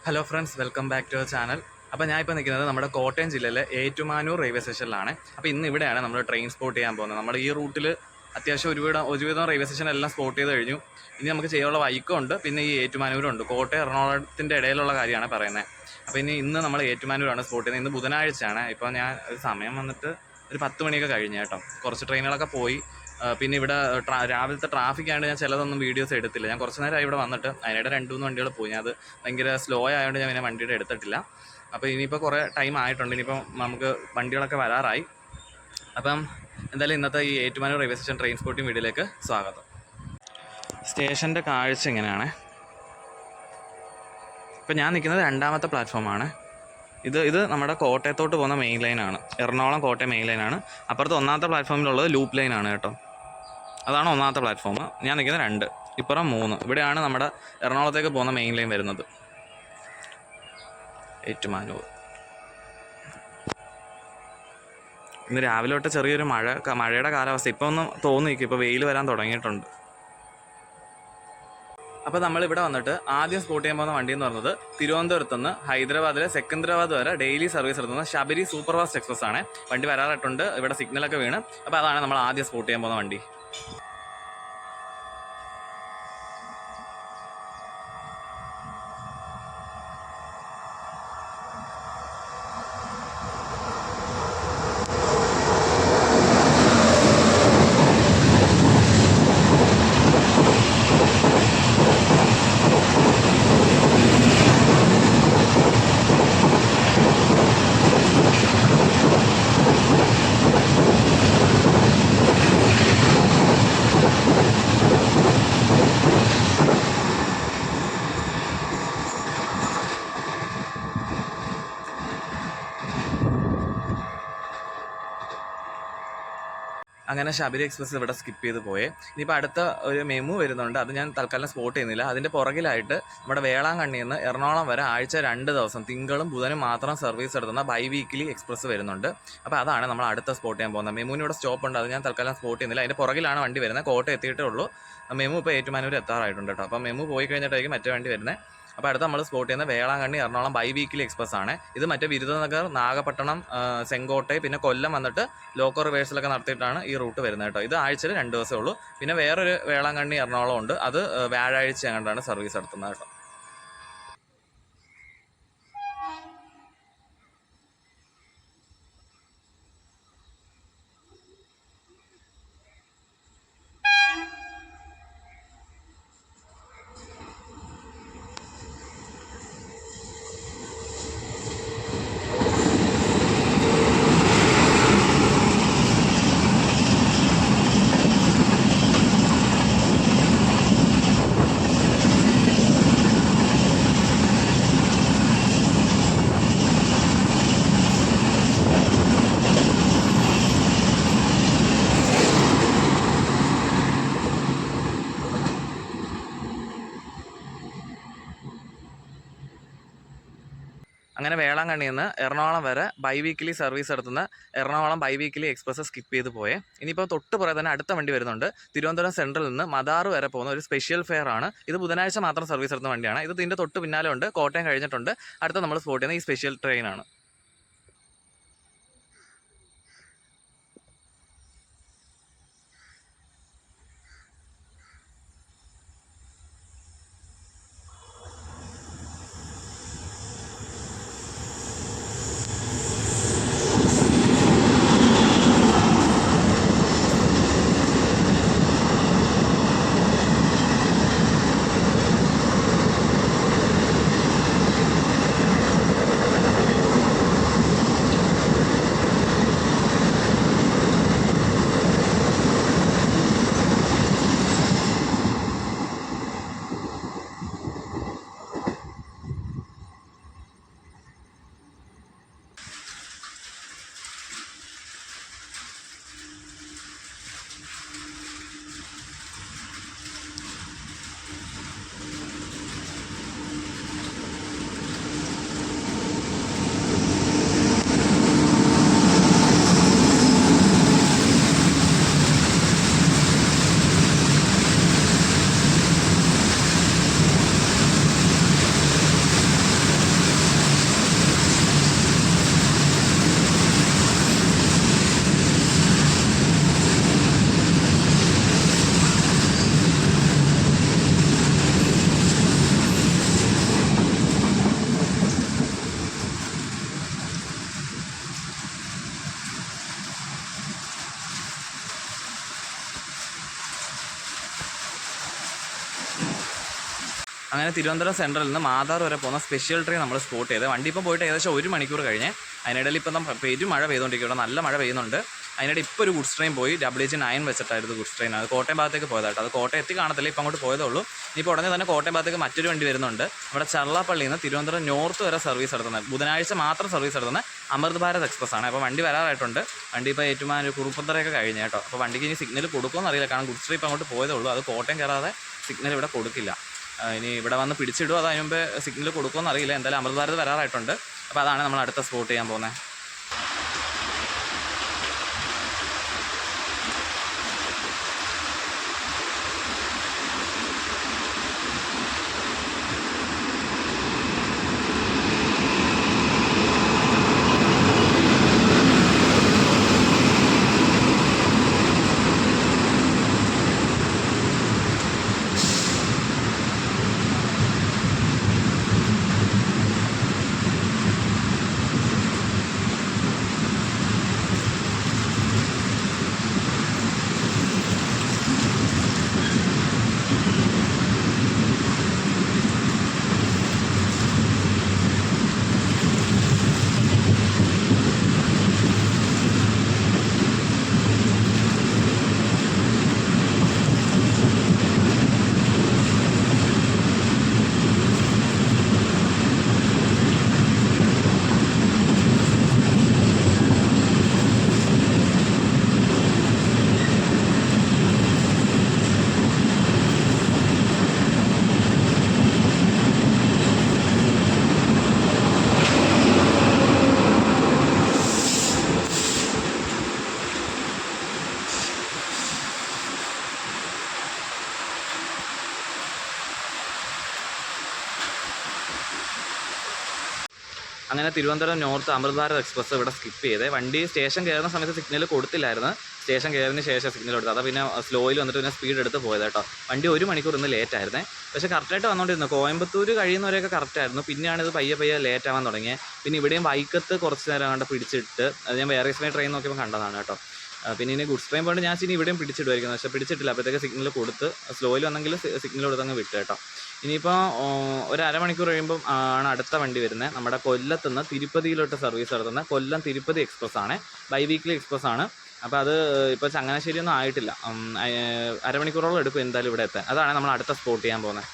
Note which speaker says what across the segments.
Speaker 1: Hello friends, welcome back to our channel. അപ്പോൾ ഞാൻ ഇപ്പോൾ നിൽക്കുന്നത് നമ്മുടെ കോട്ടയം ജില്ലയിലെ ഏറ്റുമാനൂർ റെയിൽവേ സ്റ്റേഷനിലാണ്. അപ്പോൾ ഇന്ന് ഇവിടെയാണ് നമ്മൾ ട്രെയിൻ സ്പോട്ട് ചെയ്യാൻ പോകുന്നത്. നമ്മൾ ഈ റൂട്ടിൽ അത്യാവശ്യം ഒരുവിധം റെയിൽവേ സ്റ്റേഷൻ എല്ലാം സ്പോട്ട് ചെയ്ത് കഴിഞ്ഞു. ഇനി നമുക്ക് ചെയ്യാനുള്ള വൈക്കമുണ്ട്, പിന്നെ ഈ ഏറ്റുമാനൂരുണ്ട്. കോട്ടയം എറണാകുളത്തിൻ്റെ ഇടയിലുള്ള കാര്യമാണ് പറയുന്നത്. അപ്പോൾ ഇന്ന് നമ്മൾ ഏറ്റുമാനൂരാണ് സ്പോട്ട് ചെയ്യുന്നത്. ഇന്ന് ബുധനാഴ്ചയാണ്. ഇപ്പോൾ ഞാൻ സമയം വന്നിട്ട് ഒരു 10 മണിയൊക്കെ കഴിഞ്ഞു കേട്ടോ. കുറച്ച് ട്രെയിനുകളൊക്കെ പോയി. പിന്നെ ഇവിടെ രാവിലത്തെ ട്രാഫിക് ആയതുകൊണ്ട് ഞാൻ ചിലതൊന്നും വീഡിയോസ് എടുത്തില്ല. ഞാൻ കുറച്ച് നേരമായി ഇവിടെ വന്നിട്ട്. അതിനിടെ 2-3 വണ്ടികൾ പോയി. ഞാൻ അത് ഭയങ്കര സ്ലോ ആയതുകൊണ്ട് ഞാൻ പിന്നെ വണ്ടിയുടെ എടുത്തിട്ടില്ല. അപ്പോൾ ഇനിയിപ്പോൾ കുറേ ടൈം ആയിട്ടുണ്ട്. ഇനിയിപ്പോൾ നമുക്ക് വണ്ടികളൊക്കെ വരാറായി. അപ്പം എന്തായാലും ഇന്നത്തെ ഈ Ettumanoor railway station train spotting വീഡിയോയിലേക്ക് സ്വാഗതം. സ്റ്റേഷൻ്റെ കാഴ്ച ഇങ്ങനെയാണ്. ഇപ്പം ഞാൻ നിൽക്കുന്നത് 2ാമത്തെ പ്ലാറ്റ്ഫോമാണ്. ഇത് നമ്മുടെ കോട്ടയത്തോട്ട് പോകുന്ന മെയിൻ ലൈനാണ്. എറണാകുളം കോട്ടയം മെയിൻ ലൈനാണ്. അപ്പുറത്ത് 1ാമത്തെ പ്ലാറ്റ്ഫോമിലുള്ളത് ലൂപ്പ് ലൈനാണ് കേട്ടോ. അതാണ് 1ാമത്തെ പ്ലാറ്റ്ഫോം. ഞാൻ നിൽക്കുന്നത് 2, ഇപ്പുറം 3. ഇവിടെയാണ് നമ്മുടെ എറണാകുളത്തേക്ക് പോകുന്ന മെയിൻ ലൈൻ വരുന്നത്. ഏറ്റുമാനൂർ. ഇന്ന് രാവിലെ തൊട്ട് ചെറിയൊരു മഴയുടെ കാലാവസ്ഥ. ഇപ്പോൾ ഒന്ന് തോന്നിക്കും, ഇപ്പോൾ വെയിൽ വരാൻ തുടങ്ങിയിട്ടുണ്ട്. അപ്പോൾ നമ്മളിവിടെ വന്നിട്ട് ആദ്യം സ്പോട്ട് ചെയ്യാൻ പോകുന്ന വണ്ടി എന്ന് പറയുന്നത് തിരുവനന്തപുരത്ത് നിന്ന് ഹൈദരാബാദിലെ സെക്കന്ദരാബാദ് വരെ ഡെയിലി സർവീസ് നടത്തുന്ന ശബരി സൂപ്പർ ഫാസ്റ്റ് എക്സ്പ്രസ് ആണ്. വണ്ടി വരാറായിട്ടുണ്ട്. ഇവിടെ സിഗ്നലൊക്കെ വീണ്. അപ്പോൾ അതാണ് നമ്മൾ ആദ്യം സ്പോട്ട് ചെയ്യാൻ പോകുന്ന വണ്ടി. അങ്ങനെ ശബരി എക്സ്പ്രസ് ഇവിടെ സ്കിപ്പ് ചെയ്ത് പോയേ. ഇനിയിപ്പോൾ അടുത്ത ഒരു മെമു വരുന്നുണ്ട്. അത് ഞാൻ തൽക്കാലം സ്പോട്ട് ചെയ്യുന്നില്ല. അതിൻ്റെ പുറകിലായിട്ട് നമ്മുടെ വേളാങ്കണ്ണിയിൽ നിന്ന് എറണാകുളം വരെ ആഴ്ച 2 ദിവസം തിങ്കളും ബുധനും മാത്രം സർവീസ് നടത്തുന്ന ബൈ വീക്കിലി എക്സ്പ്രസ് വരുന്നുണ്ട്. അപ്പോൾ അതാണ് നമ്മൾ അടുത്ത സ്പോട്ട് ചെയ്യാൻ പോകുന്നത്. മെമുവിന് ഇവിടെ സ്റ്റോപ്പ് ഉണ്ട്. അത് ഞാൻ തൽക്കാലം സ്പോട്ട് ചെയ്യുന്നില്ല. അതിൻ്റെ പുറകിലാണ് വണ്ടി വരുന്നത്. കോട്ടയം എത്തിയിട്ടേ ഉള്ളൂ. മെമു ഇപ്പോൾ ഏറ്റുമാനൂർ എത്താറായിട്ടുണ്ട് കേട്ടോ. അപ്പോൾ മെമു പോയി കഴിഞ്ഞിട്ടായിരിക്കും മറ്റേ വണ്ടി വരുന്നത്. അപ്പോൾ അടുത്ത് നമ്മൾ സ്പോട്ട് ചെയ്യുന്ന Velankanni Ernakulam biweekly express ആണ്. ഇത് മറ്റേ വിരുദനഗർ, നാഗപട്ടണം, ചെങ്കോട്ടை പിന്നെ കൊല്ലം വന്നിട്ട് ലോക്കൽ റിവേഴ്സലൊക്കെ നടത്തിയിട്ടാണ് ഈ റൂട്ട് വരുന്നത് കേട്ടോ. ഇത് ആഴ്ചയിൽ 2 ദിവസമേ ഉള്ളൂ. പിന്നെ വേറൊരു വേളാങ്കണ്ണി എറണാകുളം ഉണ്ട്. അത് വ്യാഴാഴ്ച അങ്ങോട്ടാണ് സർവീസ് നടത്തുന്നത് കേട്ടോ. അങ്ങനെ വേളാങ്കണ്ണിയിൽ നിന്ന് എറണാകുളം വരെ ബൈ വീക്കിലി സർവീസ് നടത്തുന്ന Ernakulam biweekly express skip ചെയ്ത് പോയേ. ഇനിയിപ്പോൾ തൊട്ട് പുറകെ തന്നെ അടുത്ത വണ്ടി വരുന്നുണ്ട്. തിരുവനന്തപുരം സെൻട്രലിൽ നിന്ന് മദാർ വരെ പോകുന്ന ഒരു സ്പെഷ്യൽ ഫെയർ ആണ്. ഇത് ബുധനാഴ്ച മാത്രം സർവീസ് നടത്തുന്ന വണ്ടിയാണ്. ഇത് ഇതിൻ്റെ തൊട്ട് പിന്നാലെ ഉണ്ട്. കോട്ടയം കഴിഞ്ഞിട്ടുണ്ട്. അടുത്ത നമ്മൾ സ്പോട്ട് ചെയ്യുന്ന ഈ സ്പെഷ്യൽ ട്രെയിനാണ്. അങ്ങനെ തിരുവനന്തപുരം സെൻട്രലിൽ നിന്ന് മാതാർ വരെ പോകുന്ന സ്പെഷ്യൽ ട്രെയിൻ നമ്മൾ സ്പോട്ട് ചെയ്ത്. വണ്ടി ഇപ്പോൾ പോയിട്ട് ഏകദേശം 1 മണിക്കൂർ കഴിഞ്ഞ്. അതിനിടയിൽ ഇപ്പം പെരും മഴ പെയ്തുകൊണ്ടിരിക്കുകയാണ്, നല്ല മഴ പെയ്യുന്നുണ്ട്. അതിനിടെ ഇപ്പോൾ ഒരു ഗുഡ്സ് ട്രെയിൻ പോയി, WH9 വെച്ചിട്ടായിരുന്നു ഗുഡ്സ് ട്രെയിൻ. അത് കോട്ടയം ഭാഗത്തേക്ക് പോയതാട്ടോ. അത് കോട്ടയം എത്തി കാണത്തില്ല, ഇപ്പം അങ്ങോട്ട് പോയതേ ഉള്ളൂ. ഇപ്പോൾ ഉടനെ തന്നെ കോട്ടയം ഭാഗത്തേക്ക് മറ്റൊരു വണ്ടി വരുന്നുണ്ട്. നമ്മുടെ ചള്ളാപ്പള്ളിയിൽ നിന്ന് തിരുവനന്തപുരം നോർത്ത് വരെ സർവീസ് നടത്തുന്നത്, ബുധനാഴ്ച മാത്രം സർവീസ് നടത്തുന്നത് അമൃത് ഭാരത് എക്സ്പ്രസ് ആണ്. അപ്പോൾ വണ്ടി വരാറായിട്ടുണ്ട്. വണ്ടി ഇപ്പോൾ ഏറ്റുമാനൂർ കുറുപ്പന്തറയൊക്കെ കഴിഞ്ഞ് കേട്ടോ. അപ്പോൾ വണ്ടിക്ക് ഇനി സിഗ്നൽ കൊടുക്കുമെന്ന് അറിയില്ല, കാരണം ഗുഡ്സ് ട്രെയിൻ ഇപ്പോൾ അങ്ങോട്ട് പോയതേ ഉള്ളൂ. അത് കോട്ടയം കയറാതെ സിഗ്നൽ ഇവിടെ കൊടുക്കില്ല. ഇനി ഇവിടെ വന്ന് പിടിച്ചിടുമോ അത് അതിന് മുമ്പേ സിഗ്നൽ കൊടുക്കുമെന്ന് അറിയില്ല. എന്തായാലും അമൃത് ഭാരത് വരാറായിട്ടുണ്ട്. അപ്പോൾ അതാണ് നമ്മൾ അടുത്ത സ്പോട്ട് ചെയ്യാൻ പോകുന്നത്. അങ്ങനെ തിരുവനന്തപുരം നോർത്ത് അമൃത് ഭാരത് എക്സ്പ്രസ് ഇവിടെ സ്കിപ്പ് ചെയ്തേ. വണ്ടി സ്റ്റേഷൻ കയറുന്ന സമയത്ത് സിഗ്നൽ കൊടുത്തില്ലായിരുന്നു. സ്റ്റേഷൻ കയറിന് ശേഷം സിഗ്നൽ കൊടുത്തത്. അതാ പിന്നെ സ്ലോയിൽ വന്നിട്ട് പിന്നെ സ്പീഡ് എടുത്ത് പോയത് കേട്ടോ. വണ്ടി 1 മണിക്കൂർ ഇന്ന് ലേറ്റ് ആയിരുന്നേ. പക്ഷേ കറക്റ്റായിട്ട് വന്നുകൊണ്ടിരുന്നു. കോയമ്പത്തൂർ കഴിയുന്നവരെയൊക്കെ കറക്റ്റായിരുന്നു. പിന്നെയാണ് ഇത് പയ്യെ ലേറ്റ് ആവാൻ തുടങ്ങിയത്. പിന്നെ ഇവിടെയും വൈക്കത്ത് കുറച്ച് നേരം കണ്ട് പിടിച്ചിട്ട്, അത് ഞാൻ വേറെ ട്രെയിൻ നോക്കിയപ്പോൾ കണ്ടതാണ് കേട്ടോ. പിന്നെ ഇനി ഗുഡ്സ് ട്രെയിൻ പോയിട്ട് ഞാൻ ഇനി ഇവിടെയും പിടിച്ചിടുമായിരിക്കും. പക്ഷേ പിടിച്ചിട്ടില്ല. അപ്പോഴത്തേക്ക് സിഗ്നൽ കൊടുത്ത് സ്ലോയിൽ വന്നെങ്കിൽ സിഗ്നൽ കൊടുത്തങ്ങ് വിട്ടു കേട്ടോ. ഇനിയിപ്പോൾ ഒരു അരമണിക്കൂർ കഴിയുമ്പം ആണ് അടുത്ത വണ്ടി വരുന്നത്. നമ്മുടെ കൊല്ലത്തുനിന്ന് തിരുപ്പതിയിലോട്ട് സർവീസ് നടത്തുന്ന കൊല്ലം തിരുപ്പതി എക്സ്പ്രസ് ആണ്. ബൈ വീക്ക്ലി എക്സ്പ്രസ് ആണ്. അപ്പോൾ അത് ഇപ്പോൾ ചങ്ങനാശ്ശേരിയൊന്നും ആയിട്ടില്ല. അരമണിക്കൂറോളം എടുക്കും എന്തായാലും ഇവിടെ എത്താൻ. അതാണ് നമ്മൾ അടുത്ത സ്പോട്ട് ചെയ്യാൻ പോകുന്നത്.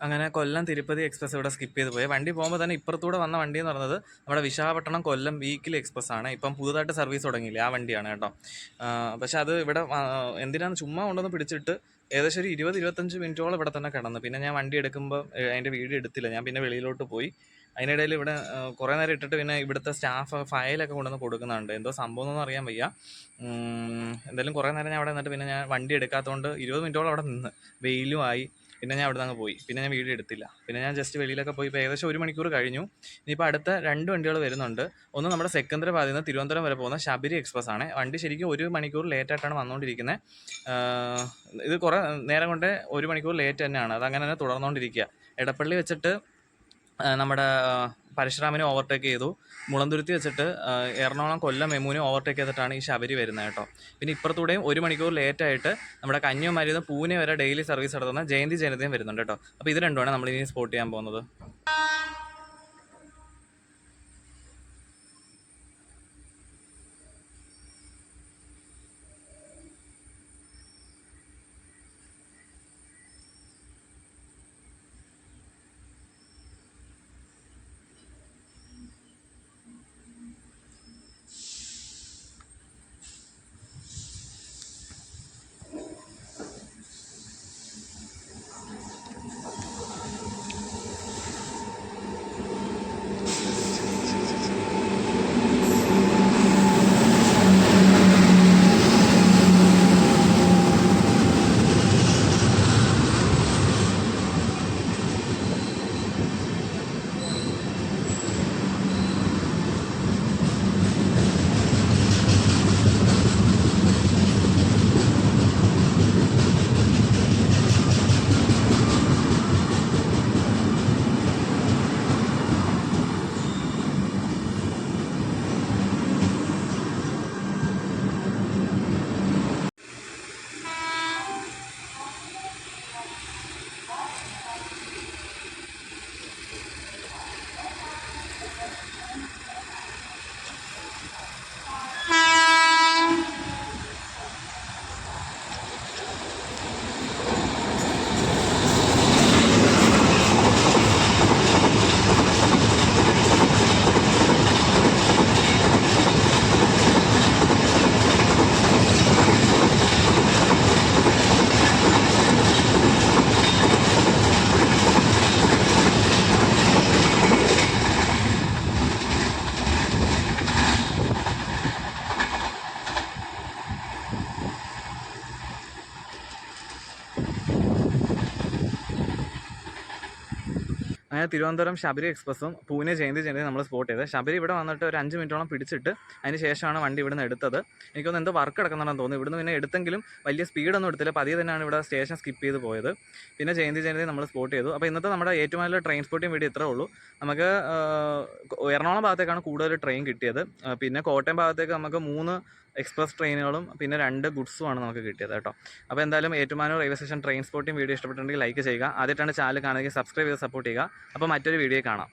Speaker 1: അങ്ങനെ കൊല്ലം തിരുപ്പതി എക്സ്പ്രസ് ഇവിടെ സ്കിപ്പ് ചെയ്ത് പോയി. വണ്ടി പോകുമ്പോൾ തന്നെ ഇപ്പുറത്തൂടെ വന്ന വണ്ടി എന്ന് പറയുന്നത് നമ്മുടെ വിശാഖപട്ടണം കൊല്ലം വീക്കിലി എക്സ്പ്രസ് ആണ്. ഇപ്പം പുതുതായിട്ട് സർവീസ് തുടങ്ങിയില്ലേ, ആ വണ്ടിയാണ് കേട്ടോ. പക്ഷെ അത് ഇവിടെ എന്തിനാണ് ചുമ്മാ കൊണ്ടുവന്ന് പിടിച്ചിട്ട് ഏകദേശം ഒരു 20-25 മിനിറ്റോളം ഇവിടെ തന്നെ കിടന്നു. പിന്നെ ഞാൻ വണ്ടി എടുക്കുമ്പോൾ അതിൻ്റെ വീഡിയോ എടുത്തില്ല, ഞാൻ പിന്നെ വെളിയിലോട്ട് പോയി. അതിനിടയിൽ ഇവിടെ കുറേ നേരം ഇട്ടിട്ട് പിന്നെ ഇവിടുത്തെ സ്റ്റാഫ് ഫയലൊക്കെ കൊണ്ടുവന്ന് കൊടുക്കുന്നുണ്ട്. എന്തോ സംഭവം എന്നൊന്നും അറിയാൻ വയ്യ. എന്തായാലും കുറേ നേരം ഞാൻ അവിടെ നിന്നിട്ട് പിന്നെ ഞാൻ വണ്ടി എടുക്കാത്തതുകൊണ്ട് 20 മിനിറ്റോളം അവിടെ നിന്ന്, വെയിലുമായി. പിന്നെ ഞാൻ അവിടെ നിന്ന് പോയി. പിന്നെ ഞാൻ വീഡിയോ എടുത്തില്ല. പിന്നെ ഞാൻ ജസ്റ്റ് വെളിയിലൊക്കെ പോയി. ഇപ്പോൾ ഏകദേശം 1 മണിക്കൂർ കഴിഞ്ഞു. ഇനിയിപ്പോൾ അടുത്ത 2 വണ്ടികൾ വരുന്നുണ്ട്. ഒന്ന് നമ്മുടെ സെക്കന്ദരാബാദിൽ നിന്ന് തിരുവനന്തപുരം വരെ പോകുന്ന ശബരി എക്സ്പ്രസ് ആണ്. വണ്ടി ശരിക്കും 1 മണിക്കൂർ ലേറ്റായിട്ടാണ് വന്നുകൊണ്ടിരിക്കുന്നത്. ഇത് കുറേ നേരം കൊണ്ട് 1 മണിക്കൂർ ലേറ്റ് തന്നെയാണ്. അതങ്ങനെ തന്നെ തുടർന്നുകൊണ്ടിരിക്കുക. എടപ്പള്ളി വെച്ചിട്ട് നമ്മുടെ പരശുരാമിനെ ഓവർടേക്ക് ചെയ്തു. മുളന്തുരുത്തി വെച്ചിട്ട് എറണാകുളം കൊല്ലം മെമുവിനെ ഓവർടേക്ക് ചെയ്തിട്ടാണ് ഈ ശബരി വരുന്നത് കേട്ടോ. പിന്നെ ഇപ്പുറത്തൂടെയും 1 മണിക്കൂർ ലേറ്റായിട്ട് നമ്മുടെ കന്യാകുമാരിയിൽ നിന്ന് പൂനെ വരെ ഡെയിലി സർവീസ് നടത്തുന്ന ജയന്തി ജനതയും വരുന്നുണ്ട് കേട്ടോ. അപ്പോൾ ഇത് രണ്ടുമാണ് നമ്മൾ ഇനി സ്പോട്ട് ചെയ്യാൻ പോകുന്നത്. അങ്ങനെ തിരുവനന്തപുരം ശബരി എക്സ്പ്രസ്സും പൂനെ ജയന്തി ജനതയും നമ്മൾ സ്പോട്ട് ചെയ്ത്. ശബരി ഇവിടെ വന്നിട്ട് ഒരു 5 മിനിറ്റോളം പിടിച്ചിട്ട് അതിന് ശേഷമാണ് വണ്ടി ഇവിടുന്ന് എടുത്തത്. എനിക്കൊന്ന് എന്തോ വർക്ക് കിടക്കുന്നുണ്ടെന്ന് തോന്നുന്നു. ഇവിടുന്ന് പിന്നെ എടുത്തെങ്കിലും വലിയ സ്പീഡൊന്നും എടുത്തില്ല, പതിയെ തന്നെയാണ് ഇവിടെ സ്റ്റേഷൻ സ്കിപ്പ് ചെയ്ത് പോയത്. പിന്നെ ജയന്തി ജനതയും നമ്മൾ സ്പോട്ട് ചെയ്തു. അപ്പോൾ ഇന്നത്തെ നമ്മുടെ ഏറ്റുമാനൂരിലെ ട്രെയിൻ സ്പോട്ടിങ് വീഡിയോ ഇത്രേ ഉള്ളൂ. നമുക്ക് എറണാകുളം ഭാഗത്തേക്കാണ് കൂടുതൽ ട്രെയിൻ കിട്ടിയത്. പിന്നെ കോട്ടയം ഭാഗത്തേക്ക് നമുക്ക് 3 എക്സ്പ്രസ് ട്രെയിനുകളും പിന്നെ 2 ഗുഡ്സുമാണ് നമുക്ക് കിട്ടിയത് കേട്ടോ. അപ്പോൾ എന്തായാലും Ettumanoor railway station train spotting video ഇഷ്ടപ്പെട്ടിട്ടുണ്ടെങ്കിൽ ലൈക്ക് ചെയ്യുക. ആദ്യമായിട്ടാണ് ചാനൽ കാണുകയും സബ്സ്ക്രൈബ് ചെയ്ത് സപ്പോർട്ട് ചെയ്യുക. അപ്പോൾ മറ്റൊരു വീഡിയോ കാണാം.